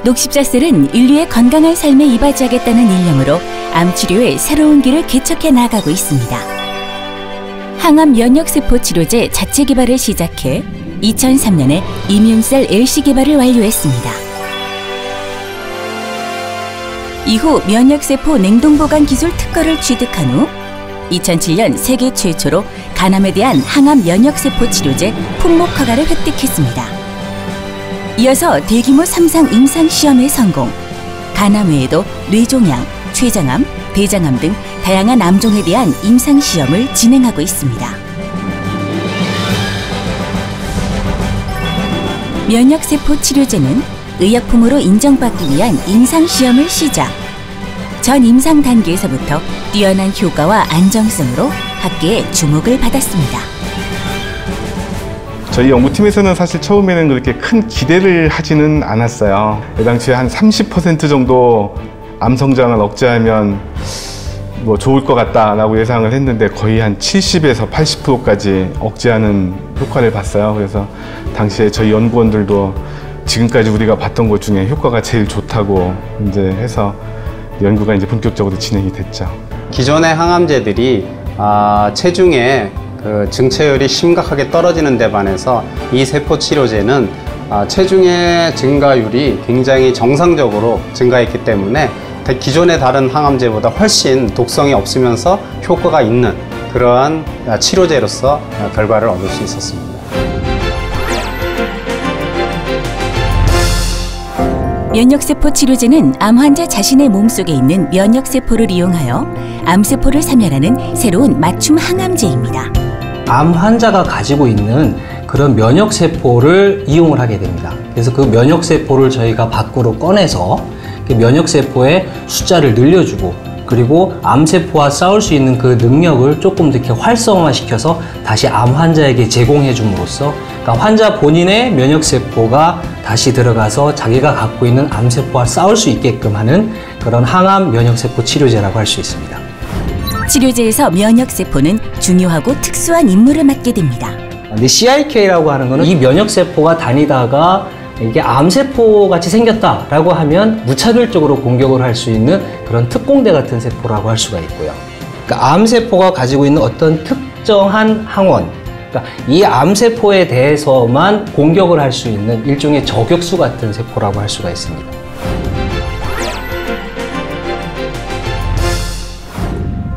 녹십자셀은 인류의 건강한 삶에 이바지하겠다는 일념으로 암 치료의 새로운 길을 개척해 나가고 있습니다. 항암 면역세포 치료제 자체 개발을 시작해 2003년에 이뮨셀 LC 개발을 완료했습니다. 이후 면역세포 냉동보관 기술 특허를 취득한 후 2007년 세계 최초로 간암에 대한 항암 면역세포 치료제 품목 허가를 획득했습니다. 이어서 대규모 3상 임상 시험에 성공, 간암 외에도 뇌종양, 췌장암, 대장암 등 다양한 암종에 대한 임상 시험을 진행하고 있습니다. 면역세포 치료제는 의약품으로 인정받기 위한 임상시험을 시작. 전 임상 단계에서부터 뛰어난 효과와 안정성으로 학계의 주목을 받았습니다. 저희 연구팀에서는 사실 처음에는 그렇게 큰 기대를 하지는 않았어요. 당시에 한 30% 정도 암 성장을 억제하면 뭐 좋을 것 같다라고 예상을 했는데 거의 한 70에서 80%까지 억제하는 효과를 봤어요. 그래서 당시에 저희 연구원들도 지금까지 우리가 봤던 것 중에 효과가 제일 좋다고 이제 해서 연구가 이제 본격적으로 진행이 됐죠. 기존의 항암제들이 체중에 증체율이 심각하게 떨어지는 데 반해서 이 세포 치료제는 체중의 증가율이 굉장히 정상적으로 증가했기 때문에 기존의 다른 항암제보다 훨씬 독성이 없으면서 효과가 있는 그러한 치료제로서 결과를 얻을 수 있었습니다. 면역세포 치료제는 암 환자 자신의 몸속에 있는 면역세포를 이용하여 암세포를 사멸하는 새로운 맞춤 항암제입니다. 암 환자가 가지고 있는 그런 면역세포를 이용을 하게 됩니다. 그래서 그 면역세포를 저희가 밖으로 꺼내서 그 면역세포의 숫자를 늘려주고 그리고 암세포와 싸울 수 있는 그 능력을 조금 더 이렇게 활성화시켜서 다시 암 환자에게 제공해 줌으로써 그러니까 환자 본인의 면역세포가 다시 들어가서 자기가 갖고 있는 암세포와 싸울 수 있게끔 하는 그런 항암 면역세포 치료제라고 할 수 있습니다. 치료제에서 면역세포는 중요하고 특수한 임무를 맡게 됩니다. 근데 CIK라고 하는 거는 이 면역세포가 다니다가 이게 암세포 같이 생겼다라고 하면 무차별적으로 공격을 할 수 있는 그런 특공대 같은 세포라고 할 수가 있고요. 그러니까 암세포가 가지고 있는 어떤 특정한 항원, 그러니까 이 암세포에 대해서만 공격을 할 수 있는 일종의 저격수 같은 세포라고 할 수가 있습니다.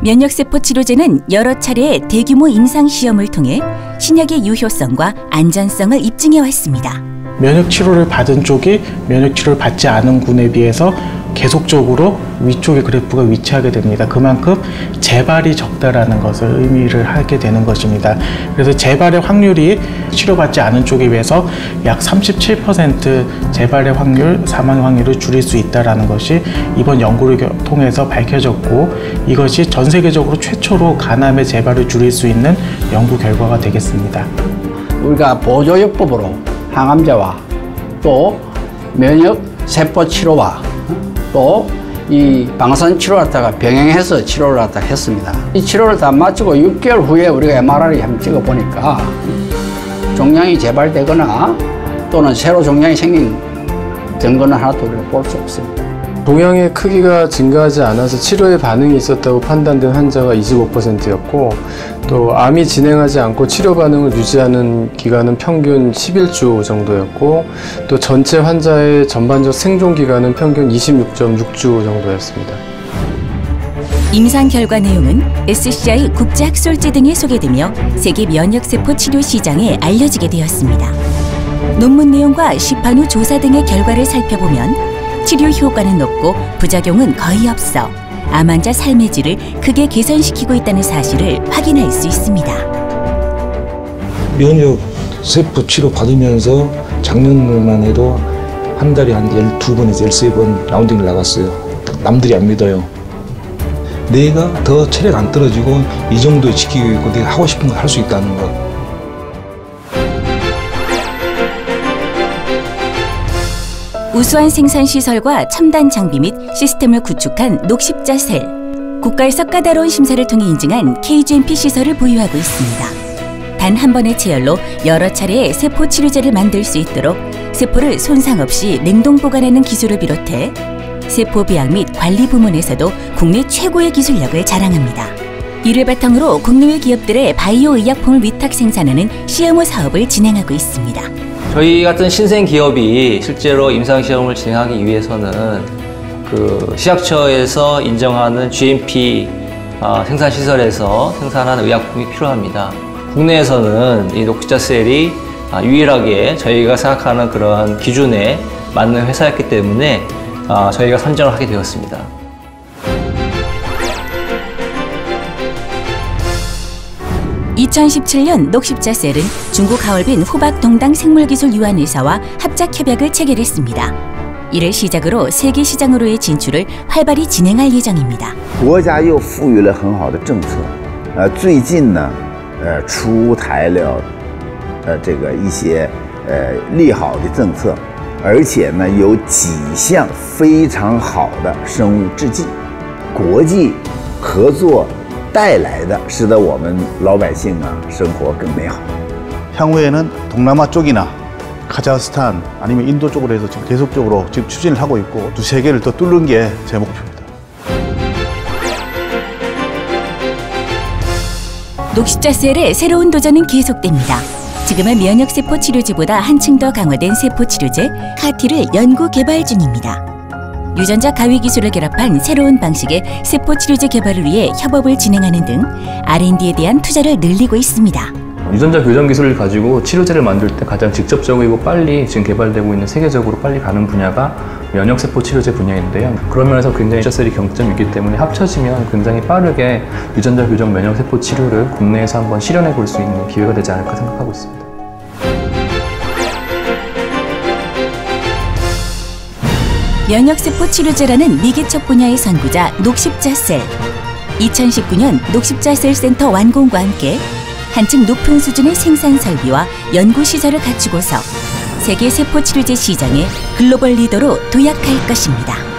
면역세포 치료제는 여러 차례의 대규모 임상시험을 통해 신약의 유효성과 안전성을 입증해 왔습니다. 면역치료를 받은 쪽이 면역치료를 받지 않은 군에 비해서 계속적으로 위쪽의 그래프가 위치하게 됩니다. 그만큼 재발이 적다라는 것을 의미를 하게 되는 것입니다. 그래서 재발의 확률이 치료받지 않은 쪽에 비해서 약 37% 재발의 확률, 사망의 확률을 줄일 수 있다는 것이 이번 연구를 통해서 밝혀졌고 이것이 전 세계적으로 최초로 간암의 재발을 줄일 수 있는 연구 결과가 되겠습니다. 우리가 보조요법으로 항암제와 또 면역세포 치료와 또 이 방사선 치료를 갖다가 병행해서 치료를 갖다가 했습니다. 이 치료를 다 마치고 6개월 후에 우리가 MRI를 한번 찍어보니까 종양이 재발되거나 또는 새로 종양이 생긴 증거는 하나도 우리가 볼 수 없습니다. 종양의 크기가 증가하지 않아서 치료에 반응이 있었다고 판단된 환자가 25%였고 또 암이 진행하지 않고 치료 반응을 유지하는 기간은 평균 11주 정도였고 또 전체 환자의 전반적 생존 기간은 평균 26.6주 정도였습니다. 임상 결과 내용은 SCI 국제학술지 등에 소개되며 세계 면역세포 치료 시장에 알려지게 되었습니다. 논문 내용과 시판 후 조사 등의 결과를 살펴보면 치료 효과는 높고 부작용은 거의 없어 암 환자 삶의 질을 크게 개선시키고 있다는 사실을 확인할 수 있습니다. 면역세포 치료 받으면서 작년만 해도 한 달에 한 12번에서 13번 라운딩을 나갔어요. 남들이 안 믿어요. 내가 더 체력 안 떨어지고 이 정도에 지키고 있고 내가 하고 싶은 걸 할 수 있다는 것. 우수한 생산시설과 첨단 장비 및 시스템을 구축한 녹십자셀. 국가에서 까다로운 심사를 통해 인증한 KGMP 시설을 보유하고 있습니다. 단 한 번의 체열로 여러 차례의 세포 치료제를 만들 수 있도록 세포를 손상 없이 냉동 보관하는 기술을 비롯해 세포 비약 및 관리 부문에서도 국내 최고의 기술력을 자랑합니다. 이를 바탕으로 국내외 기업들의 바이오 의약품을 위탁 생산하는 CMO 사업을 진행하고 있습니다. 저희 같은 신생 기업이 실제로 임상 시험을 진행하기 위해서는 그 시약처에서 인정하는 GMP 생산 시설에서 생산하는 의약품이 필요합니다. 국내에서는 이 녹시자셀이 유일하게 저희가 생각하는 그러한 기준에 맞는 회사였기 때문에 저희가 선정을 하게 되었습니다. (2017년) 녹십자셀은 중국 하얼빈 후박 동당 생물기술유한회사와 합작 협약을 체결했습니다. 이를 시작으로 세계 시장으로의 진출을 활발히 진행할 예정입니다. 国家又赋予了很好的政策，最近呢，出台了这个一些利好的政策，而且呢有几项非常好的生物制剂，国际合作带来的，使得我们老百姓生活更美好。 향후에는 동남아 쪽이나 카자흐스탄 아니면 인도 쪽으로 해서 지금 계속적으로 지금 추진을 하고 있고 두 세계를 더 뚫는 게 제 목표입니다. 녹십자셀의 새로운 도전은 계속됩니다. 지금의 면역세포 치료제보다 한층 더 강화된 세포 치료제 카티를 연구 개발 중입니다. 유전자 가위 기술을 결합한 새로운 방식의 세포 치료제 개발을 위해 협업을 진행하는 등 R&D에 대한 투자를 늘리고 있습니다. 유전자 교정 기술을 가지고 치료제를 만들 때 가장 직접적이고 빨리 지금 개발되고 있는 세계적으로 빨리 가는 분야가 면역세포 치료제 분야인데요. 그런 면에서 굉장히 녹십자셀이 경점이 있기 때문에 합쳐지면 굉장히 빠르게 유전자 교정 면역세포 치료를 국내에서 한번 실현해 볼 수 있는 기회가 되지 않을까 생각하고 있습니다. 면역세포 치료제라는 미개척 분야의 선구자 녹십자셀. 2019년 녹십자셀 센터 완공과 함께 한층 높은 수준의 생산 설비와 연구 시설을 갖추고서 세계 세포 치료제 시장의 글로벌 리더로 도약할 것입니다.